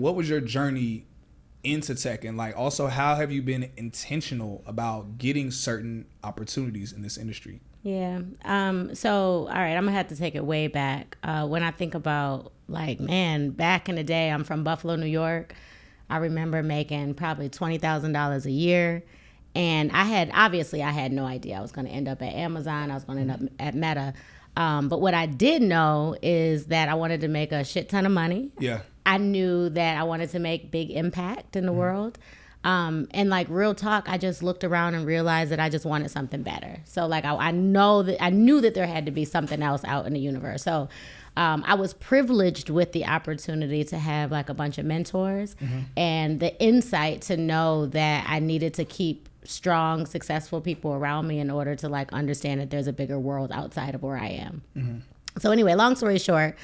What was your journey into tech, and like also how have you been intentional about getting certain opportunities in this industry? Yeah. So, all right, I'm gonna have to take it way back. When I think about like, man, back in the day, I'm from Buffalo, New York. I remember making probably $20,000 a year. And I had no idea I was going to end up at Amazon. I was going to end up at Meta. But what I did know is that I wanted to make a shit ton of money. Yeah. I knew that I wanted to make big impact in the world. And like real talk, I just looked around and realized that I just wanted something better. So like I knew that there had to be something else out in the universe. So I was privileged with the opportunity to have like a bunch of mentors and the insight to know that I needed to keep strong, successful people around me in order to like understand that there's a bigger world outside of where I am. So anyway, long story short,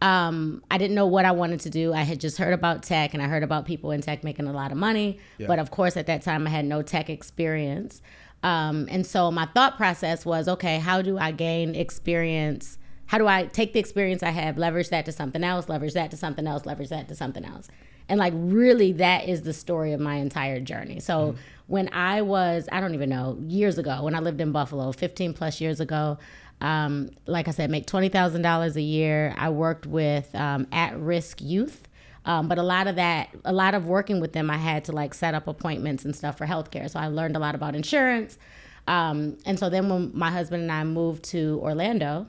I didn't know what I wanted to do. I had just heard about tech and I heard about people in tech making a lot of money. Yeah. But of course, at that time, I had no tech experience. And so my thought process was, okay, how do I gain experience? How do I take the experience I have, leverage that to something else, leverage that to something else, leverage that to something else? And like really that is the story of my entire journey. So when I was, I don't even know, years ago, when I lived in Buffalo, 15 plus years ago, like I said, make $20,000 a year. I worked with at-risk youth. But a lot of working with them, I had to like set up appointments and stuff for healthcare. So I learned a lot about insurance. And so then when my husband and I moved to Orlando,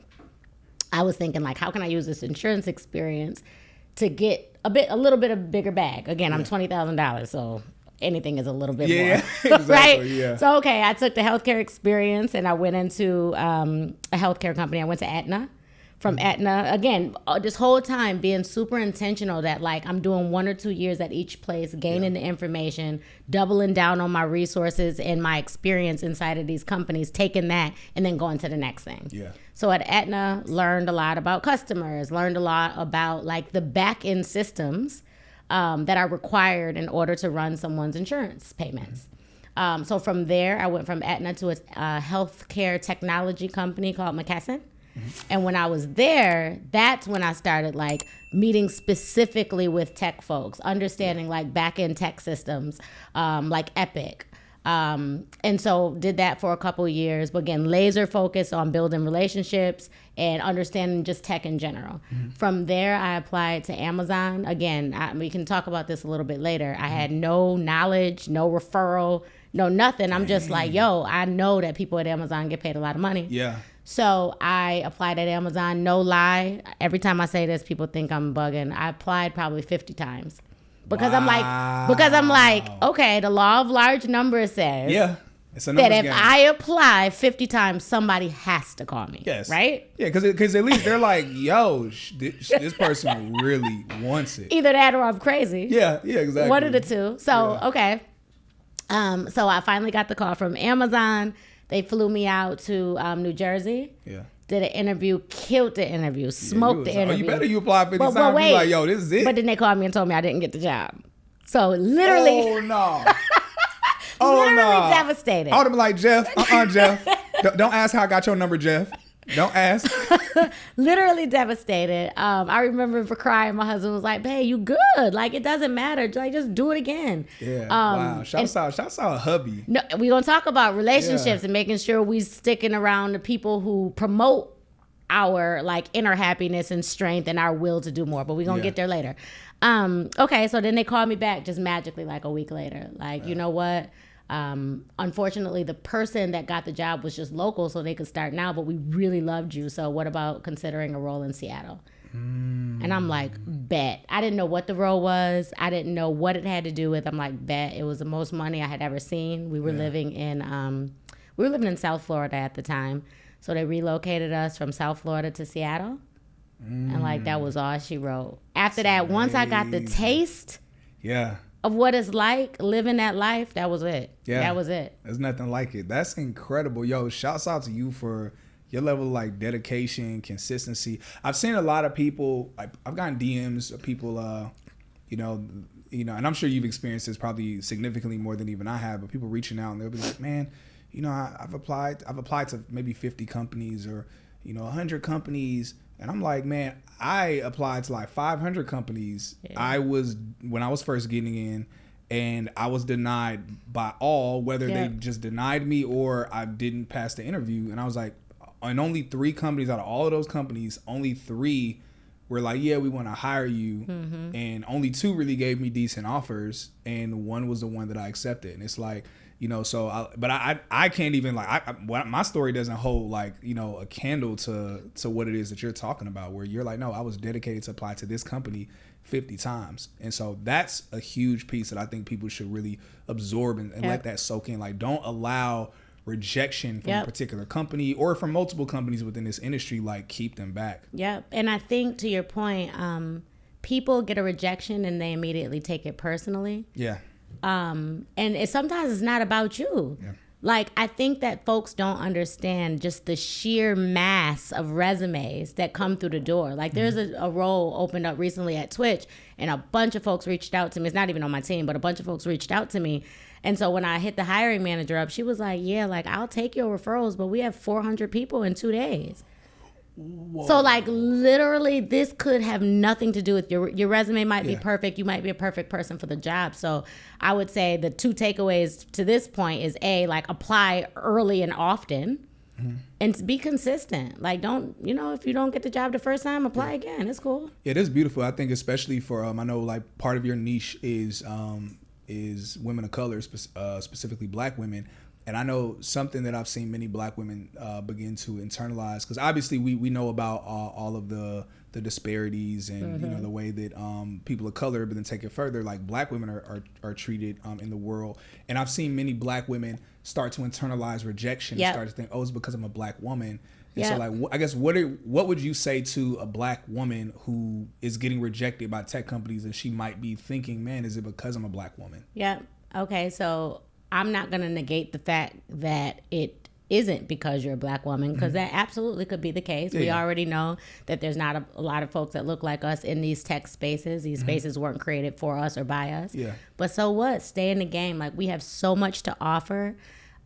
I was thinking like, how can I use this insurance experience to get a little bit of bigger bag? Again, I'm $20,000, so anything is a little bit more, exactly, right? Yeah. So okay, I took the healthcare experience and I went into a healthcare company. I went to Aetna. From Aetna, again, this whole time being super intentional that like I'm doing 1 or 2 years at each place, gaining the information, doubling down on my resources and my experience inside of these companies, taking that and then going to the next thing. Yeah. So at Aetna, learned a lot about customers, learned a lot about like the back end systems that are required in order to run someone's insurance payments. So from there, I went from Aetna to a healthcare technology company called McKesson. And when I was there, that's when I started like meeting specifically with tech folks, understanding like back-end tech systems, like Epic. And so did that for a couple of years, but again, laser focused on building relationships and understanding just tech in general. From there, I applied to Amazon. Again, we can talk about this a little bit later. I had no knowledge, no referral, no nothing. I'm just like, yo, I know that people at Amazon get paid a lot of money. Yeah. So I applied at Amazon, no lie. Every time I say this, people think I'm bugging. I applied probably 50 times. Because I'm like, okay, the law of large numbers says it's a numbers that if game. I apply 50 times, somebody has to call me. Yes. Right? Yeah, because at least they're like, yo, this person really wants it. Either that or I'm crazy. Yeah, exactly. One of the two. So, okay. So I finally got the call from Amazon. They flew me out to New Jersey. Yeah. Did an interview, killed the interview, smoked the interview. You better you apply 50 times. But wait, like, yo, this is it. But then they called me and told me I didn't get the job. So literally. Oh, no. Literally devastated. I would have been like, Jeff, Jeff. Don't ask how I got your number, Jeff. Don't ask. Literally devastated. I remember for crying. My husband was like, "Babe, you good? Like it doesn't matter. Like just do it again." Yeah. Wow. Shouts out hubby. No, we're gonna talk about relationships and making sure we sticking around the people who promote our like inner happiness and strength and our will to do more. But we're gonna get there later. Okay. So then they called me back just magically like a week later. Like, you know what? Unfortunately, the person that got the job was just local, so they could start now, but we really loved you. So what about considering a role in Seattle? And I'm like, bet. I didn't know what the role was. I didn't know what it had to do with. I'm like, bet. It was the most money I had ever seen. We were living in South Florida at the time. So they relocated us from South Florida to Seattle. And like, that was all she wrote. After that, once I got the taste. Of what it's like living that life, that was it. Yeah. That was it. There's nothing like it. That's incredible. Yo, shouts out to you for your level of like dedication, consistency. I've seen a lot of people, like I've gotten DMs of people, you know, and I'm sure you've experienced this probably significantly more than even I have, but people reaching out and they'll be like, man, you know, I've applied to maybe 50 companies or, you know, 100 companies. And I'm like, man, I applied to like 500 companies. Yeah. When I was first getting in, and I was denied by all, whether they just denied me or I didn't pass the interview. And I was like, and only 3 companies out of all of those companies, only 3 were like, yeah, we want to hire you. Mm-hmm. And only 2 really gave me decent offers. And 1 was the one that I accepted. And it's like, you know, so I can't even my story doesn't hold like, you know, a candle to what it is that you're talking about, where you're like, no, I was dedicated to apply to this company 50 times. And so that's a huge piece that I think people should really absorb and let that soak in. Like, don't allow rejection from a particular company or from multiple companies within this industry, like, keep them back. Yep. And I think to your point, people get a rejection and they immediately take it personally. Yeah. And sometimes it's not about you. Yeah. Like, I think that folks don't understand just the sheer mass of resumes that come through the door. Like, there's a role opened up recently at Twitch, and a bunch of folks reached out to me. It's not even on my team, but a bunch of folks reached out to me. And so when I hit the hiring manager up, she was like, yeah, like, I'll take your referrals, but we have 400 people in 2 days. Whoa. So, like, literally, this could have nothing to do with your resume might be perfect. You might be a perfect person for the job. So I would say the 2 takeaways to this point is, A, like, apply early and often, and be consistent. Like, don't, you know, if you don't get the job the first time, apply again. It's cool. Yeah, it is beautiful. I think especially for, I know, like, part of your niche is women of color, specifically Black women. And I know something that I've seen many Black women begin to internalize, because obviously we know about all of the disparities and you know, the way that people of color, but then take it further, like Black women are treated in the world. And I've seen many Black women start to internalize rejection and start to think, oh, it's because I'm a Black woman. And so, like, I guess what would you say to a Black woman who is getting rejected by tech companies, and she might be thinking, man, is it because I'm a Black woman? Yeah. Okay. So I'm not going to negate the fact that it isn't because you're a Black woman, because that absolutely could be the case. We already know that there's not a lot of folks that look like us in these tech spaces. These spaces weren't created for us or by us. Yeah. But so what? Stay in the game. Like, we have so much to offer.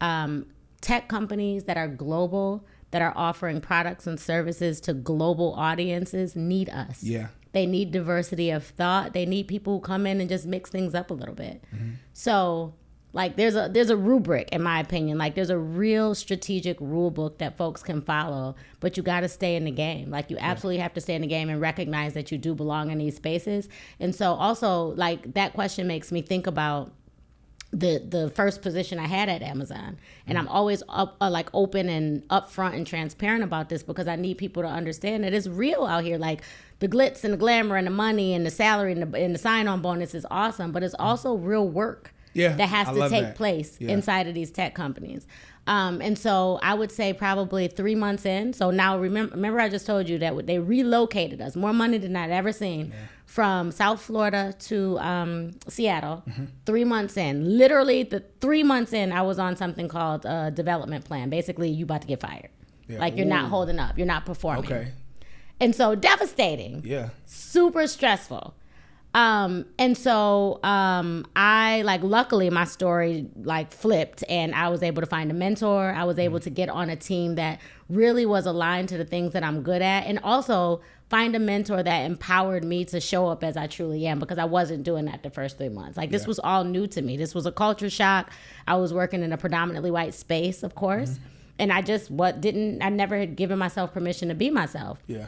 Tech companies that are global, that are offering products and services to global audiences, need us. Yeah. They need diversity of thought. They need people who come in and just mix things up a little bit. So, like, there's a rubric, in my opinion. Like, there's a real strategic rule book that folks can follow, but you got to stay in the game. Like, you absolutely have to stay in the game and recognize that you do belong in these spaces. And so also, like, that question makes me think about the first position I had at Amazon. And I'm always open and upfront and transparent about this, because I need people to understand that it's real out here. Like, the glitz and the glamour and the money and the salary and the sign-on bonus is awesome, but it's also real work that has to take place inside of these tech companies. And so I would say probably 3 months in. So now remember I just told you that they relocated us, more money than I'd ever seen, from South Florida to Seattle. 3 months in. Literally, the 3 months in, I was on something called a development plan. Basically, you about to get fired. Yeah. Like, you're not holding up. You're not performing. Okay. And so devastating. Yeah. Super stressful. And so, I, like, luckily my story, like, flipped, and I was able to find a mentor. I was able to get on a team that really was aligned to the things that I'm good at, and also find a mentor that empowered me to show up as I truly am, because I wasn't doing that the first 3 months. Like, this was all new to me. This was a culture shock. I was working in a predominantly white space, of course. And I just, I never had given myself permission to be myself. Yeah.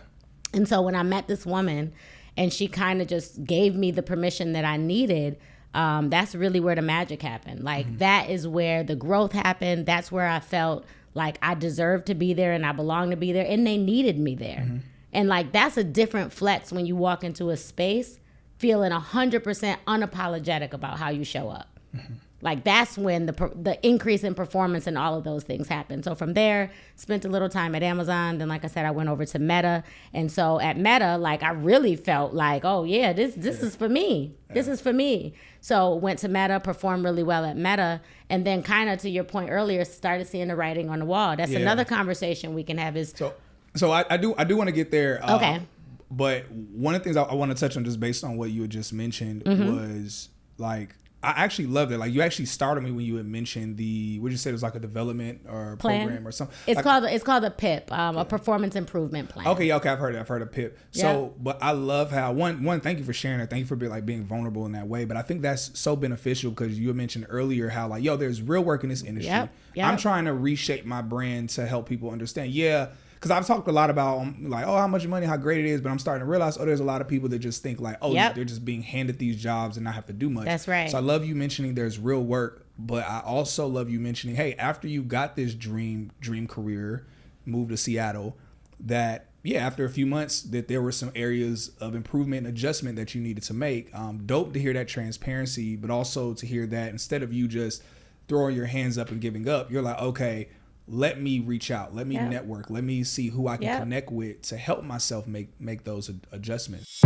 And so when I met this woman, and she kind of just gave me the permission that I needed, that's really where the magic happened. Like, that is where the growth happened. That's where I felt like I deserved to be there and I belonged to be there, and they needed me there. And, like, that's a different flex when you walk into a space feeling 100% unapologetic about how you show up. Like, that's when the increase in performance and all of those things happen. So from there, spent a little time at Amazon. Then, like I said, I went over to Meta. And so at Meta, like, I really felt like, oh, yeah, this is for me. This is for me. So went to Meta, performed really well at Meta. And then, kind of to your point earlier, started seeing the writing on the wall. That's another conversation we can have is... So I do want to get there. Okay. But one of the things I want to touch on, just based on what you had just mentioned, was, like, I actually loved it. Like you actually started me when you had mentioned would you say it was like a development or plan program or something? It's like, called a PIP, a performance improvement plan. Okay, I've heard of PIP. So, but I love how one, thank you for sharing it. Thank you for being vulnerable in that way. But I think that's so beneficial because you had mentioned earlier how like, there's real work in this industry. Yep. I'm trying to reshape my brand to help people understand. Yeah. Because I've talked a lot about like, how much money, how great it is, but I'm starting to realize, there's a lot of people that just think like, they're just being handed these jobs and not have to do much. That's right. So I love you mentioning there's real work, but I also love you mentioning, hey, after you got this dream career, moved to Seattle, that after a few months that there were some areas of improvement and adjustment that you needed to make. Dope to hear that transparency, but also to hear that instead of you just throwing your hands up and giving up, you're like, okay, let me reach out, let me network, let me see who I can connect with to help myself make those adjustments.